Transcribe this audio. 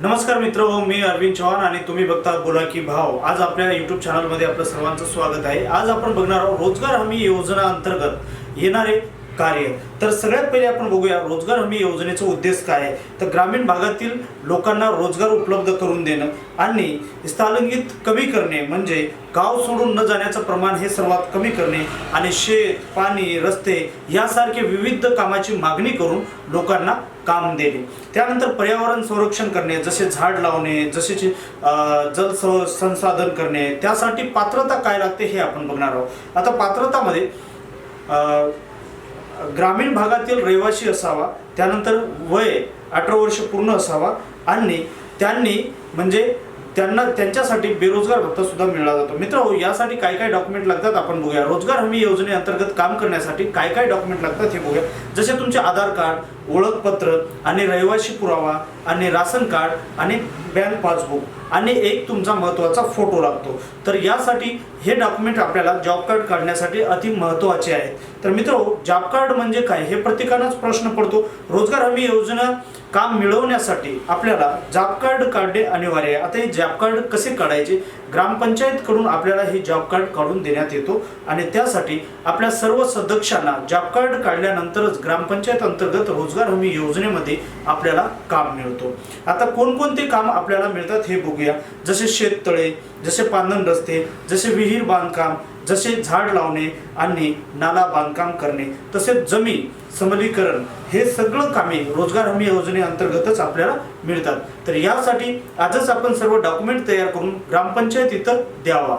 नमस्कार मित्रांनो, मी अरविंद चव्हाण आणि तुम्ही बघता बोला की भाव। आज आपल्या YouTube चॅनलमध्ये आपलं सर्वांचं स्वागत आहे। आज आपण बघणार आहोत रोजगार हमी योजना अंतर्गत येणारे कार्य। तर सगळ्यात पहिले आपण बघूया रोजगार हमी योजनेचा उद्देश काय आहे। तर ग्रामीण भागातील लोकांना रोजगार उपलब्ध करून देणं आणि स्थलांतरित कमी करणे, म्हणजे गाव सोडून न जाण्याचं प्रमाण हे सर्वात कमी करणे आणि शेत, पाणी, रस्ते यासारखे विविध कामाची मागणी करून लोकांना काम देणे। त्यानंतर पर्यावरण संरक्षण करणे, जसे झाड लावणे, जसे जल संसाधन करणे, त्यासाठी पात्रता काय लागते हे आपण बघणार आहोत। आता पात्रतामध्ये ग्रामीण भागातील रहिवासी असावा, त्यानंतर वय 18 वर्ष पूर्ण असावा आणि त्यांनी म्हणजे त्यांच्यासाठी बेरोजगार भत्ता सुद्धा मिळाला जातो। मित्रांनो, यासाठी काय काय डॉक्युमेंट लागतात आपण बघूया। रोजगार हमी योजनेअंतर्गत काम करण्यासाठी काय काय डॉक्युमेंट लागतात हे बघूया। जसे तुमचे आधार कार्ड, ओळखपत्र आणि रहिवासी पुरावा आणि राशन कार्ड आणि बँक पासबुक आणि एक तुमचा महत्त्वाचा फोटो लागतो। तर यासाठी हे डॉक्युमेंट आपल्याला जॉब कार्ड काढण्यासाठी अति महत्त्वाचे आहेत। तर मित्रांनो, जॉब कार्ड म्हणजे काय हे प्रत्येकालाच प्रश्न पडतो। रोजगार हमी योजना काम मिळवण्यासाठी आपल्याला जॉब कार्ड काढणे अनिवार्य आहे। आता हे जॉब कार्ड कसे काढायचे? ग्रामपंचायत कडून आपल्याला हे जॉब कार्ड काढून देण्यात येतो आणि त्यासाठी आपल्या सर्व सदस्यांना जॉब कार्ड काढल्यानंतरच ग्रामपंचायत अंतर्गत रोजगार हमी योजनेमध्ये आपल्याला काम मिळतो। आता कोणकोणते काम आपल्याला मिळतात हे बघूया। जसे शेततळे, जसे पांधन रस्ते, जसे विहीर बांधकाम, जसे झाड लावणे आणि नाला बांधकाम करणे, तसेच जमीन समलीकरण, हे सगळं कामे रोजगार हमी योजनेअंतर्गतच आपल्याला मिळतात। तर यासाठी आजच आपण सर्व डॉक्युमेंट तयार करून ग्रामपंचायत इथं द्यावा।